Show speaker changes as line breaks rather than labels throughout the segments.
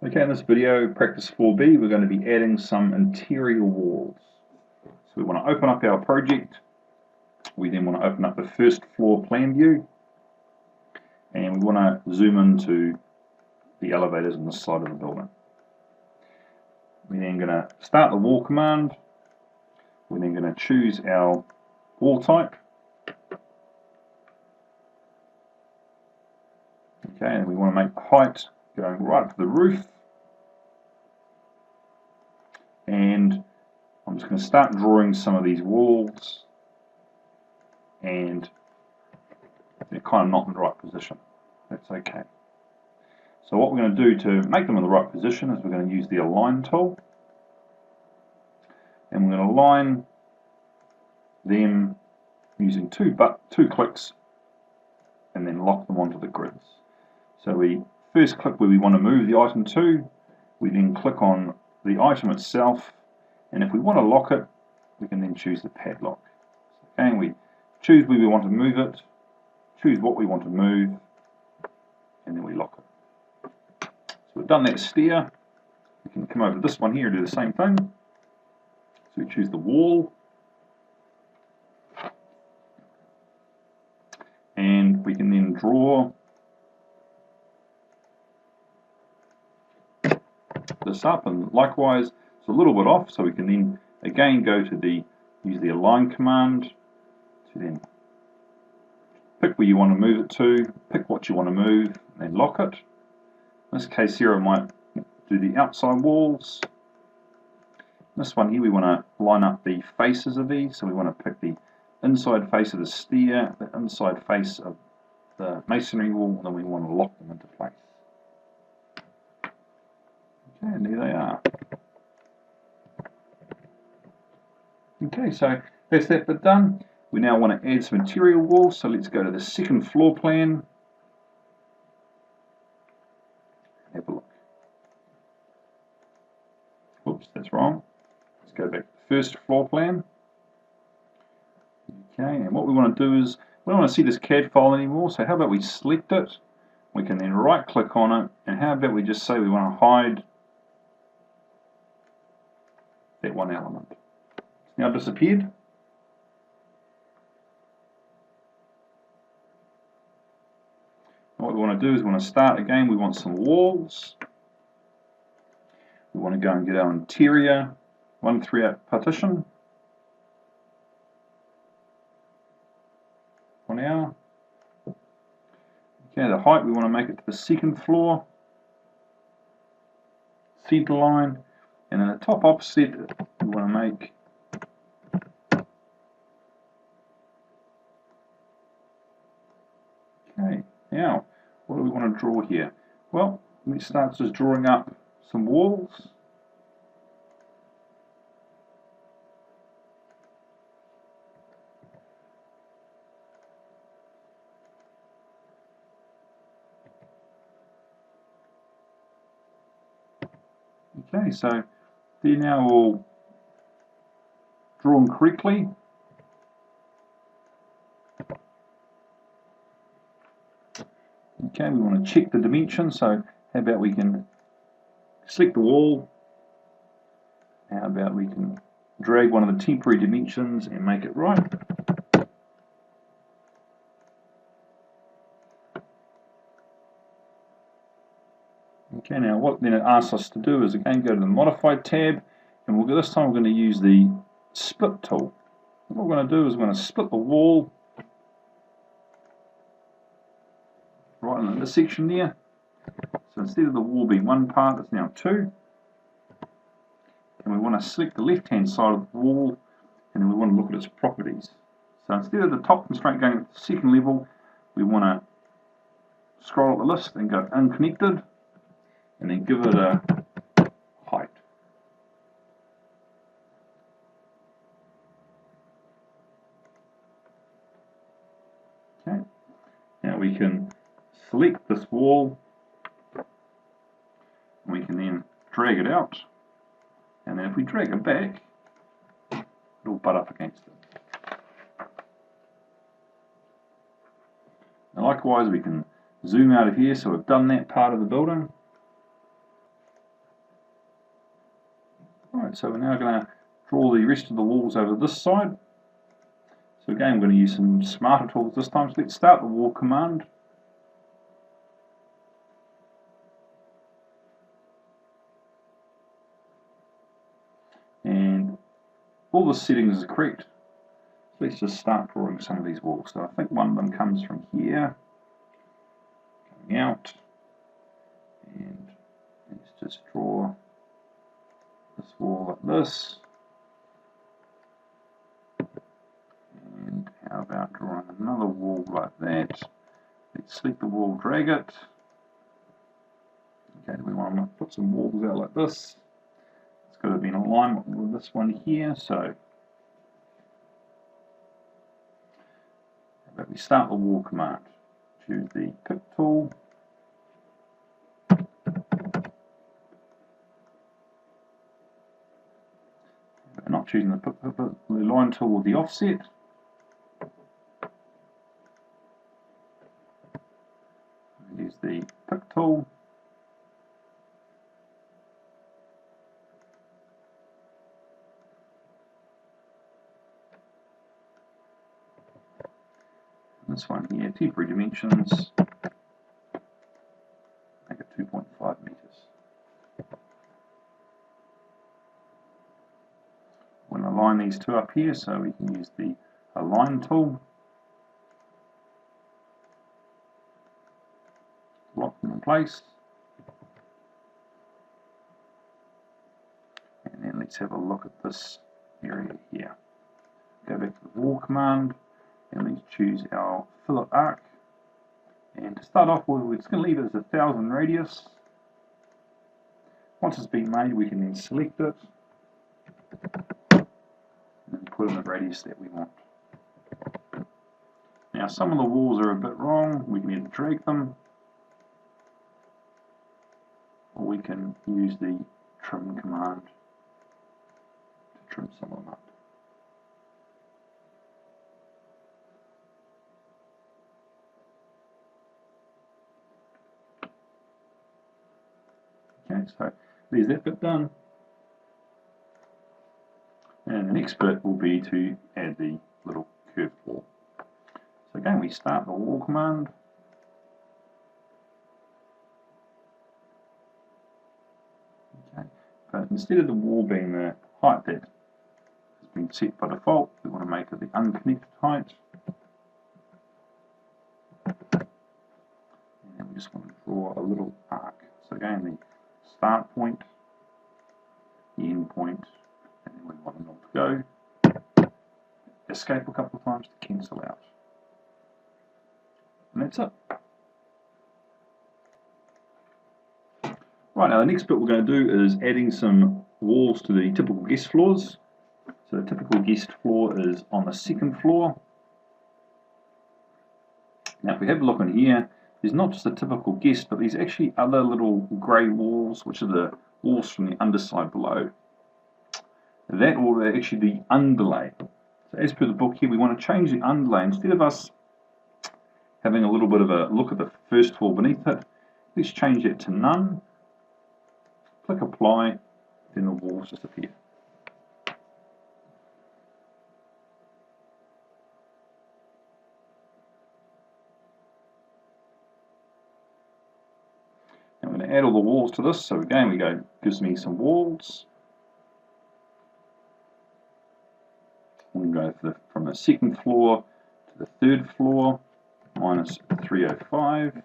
Okay, in this video, practice 4B, we're going to be adding some interior walls. So we want to open up our project. We then want to open up the first floor plan view. And we want to zoom into the elevators on the side of the building. We're then going to start the wall command. We're then going to choose our wall type. Okay, and we want to make the height going right up to the roof. And I'm just going to start drawing some of these walls, and they're kind of not in the right position. That's okay. So what we're going to do to make them in the right position is we're going to use the align tool, and we're going to align them using two clicks and then lock them onto the grids. So we first click where we want to move the item to, we then click on the item itself, and if we want to lock it, we can then choose the padlock. Okay, and we choose where we want to move it, choose what we want to move, and then we lock it. So we've done that stair. We can come over to this one here and do the same thing. So we choose the wall, and we can then draw this up, and likewise it's a little bit off, so we can then again go to use the align command to then pick where you want to move it to, pick what you want to move, and then lock it. In this case here I might do the outside walls. This one here we want to line up the faces of these, so we want to pick the inside face of the stair, the inside face of the masonry wall, and then we want to lock them into place. Okay, and there they are. Okay, so that's that bit done. We now want to add some interior walls, so let's go to the second floor plan. Have a look. Oops, that's wrong. Let's go back to the first floor plan. Okay, and what we want to do is, we don't want to see this CAD file anymore, so how about we select it, we can then right click on it, and how about we just say we want to hide that one element. It's now disappeared. And what we want to do is we want to start again, we want some walls. We want to go and get our interior 1-3 partition. 1 hour. Okay, the height we want to make it to the second floor. Center line. And in the top offset we want to make okay, now what do we want to draw here? Well, let's start just drawing up some walls. Okay, so they're now all drawn correctly. Okay, we want to check the dimensions, so how about we can select the wall, how about we can drag one of the temporary dimensions and make it right. Okay, now what then it asks us to do is again go to the Modify tab, and this time we're going to use the Split tool. What we're going to do is we're going to split the wall right in the intersection there. So instead of the wall being one part, it's now two. And we want to select the left-hand side of the wall, and then we want to look at its properties. So instead of the top constraint going to the second level, we want to scroll up the list and go unconnected, and then give it a height. Okay. Now we can select this wall, and we can then drag it out, and then if we drag it back, it'll butt up against it. And likewise we can zoom out of here, so we've done that part of the building. Alright, so we're now going to draw the rest of the walls over this side. So again, we're going to use some smarter tools this time. So let's start the wall command. And all the settings are correct. So let's just start drawing some of these walls. So I think one of them comes from here, coming out. And let's just draw this wall like this. And how about drawing another wall like that? Let's select the wall, drag it. Okay, we want to put some walls out like this. It's got to be in alignment with this one here. So but we start the wall command. Choose the pick tool. We're not choosing the line tool with the offset. Use the pick tool. This one here, temporary dimensions, make it 2.5 meters. We're going to align these two up here, so we can use the align tool. Lock them in place. And then let's have a look at this area here. Go back to the wall command, and let's choose our fillet arc. And to start off with, we're just going to leave it as 1,000 radius. Once it's been made, we can then select it and put in the radius that we want. Now, some of the walls are a bit wrong. We can either drag them, or we can use the trim command to trim some of them up. Okay, so there's that bit done. And the next bit will be to add the little curved wall. So again, we start the wall command. Okay, but instead of the wall being the height that has been set by default, we want to make it the unconnected height. And we just want to draw a little arc. So again, the start point, the end point, and then we want them all to go. Escape a couple of times to cancel out. And that's it. Right, now the next bit we're going to do is adding some walls to the typical guest floors. So the typical guest floor is on the second floor. Now if we have a look in here, there's not just a typical guest, but there's actually other little grey walls, which are the walls from the underside below. That will actually be underlay. So as per the book here, we want to change the underlay. Instead of us having a little bit of a look at the first floor beneath it, let's change it to none. Click apply, then the walls disappear. I'm going to add all the walls to this. So again, we go, gives me some walls. We go from the second floor to the third floor, minus 305.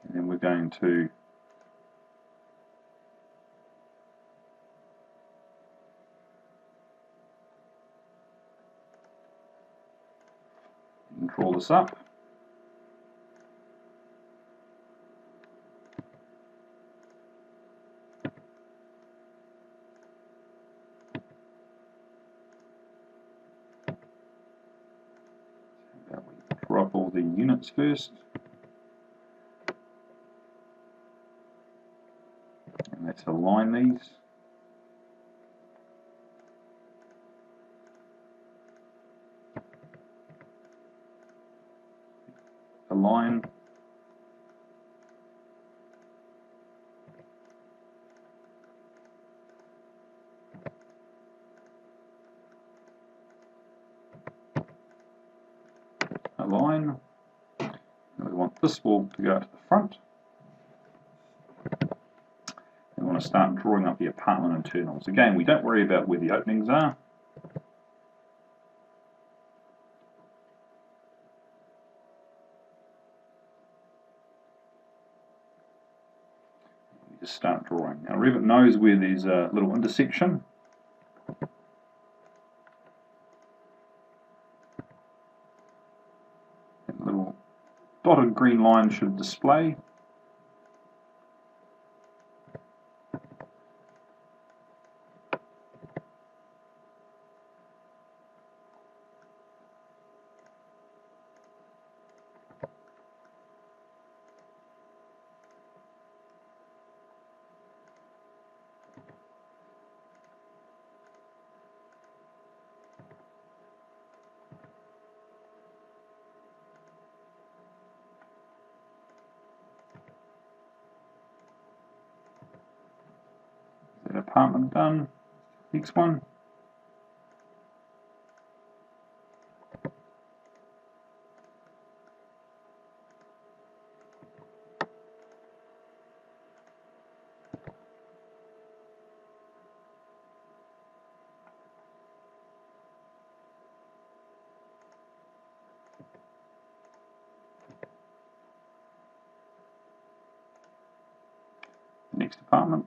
And then we're going to draw this up. Drop all the units first. And let's align these. Align. align. And we want this wall to go to the front. And we want to start drawing up the apartment internals. Again, we don't worry about where the openings are. We just start drawing. Now Revit knows where there's a little intersection. And the little dotted green line should display. That apartment done. Next one. Next apartment.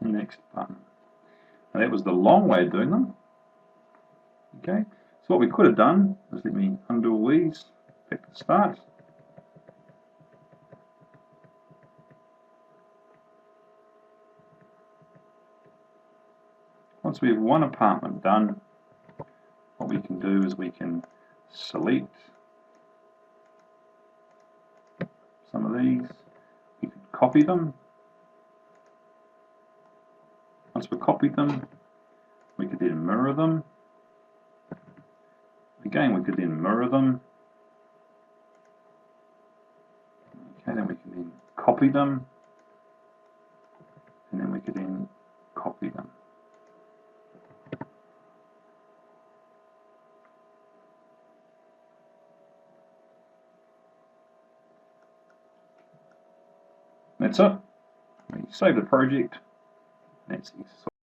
Next apartment. Now that was the long way of doing them. Okay, so what we could have done is, let me undo all these, back to start. Once we have one apartment done, what we can do is we can select some of these, we could copy them. Once we've copied them, we could then mirror them. Again, we could then mirror them. Okay, then we can then copy them. And then we could then copy them. That's it. We save the project. That's exercise.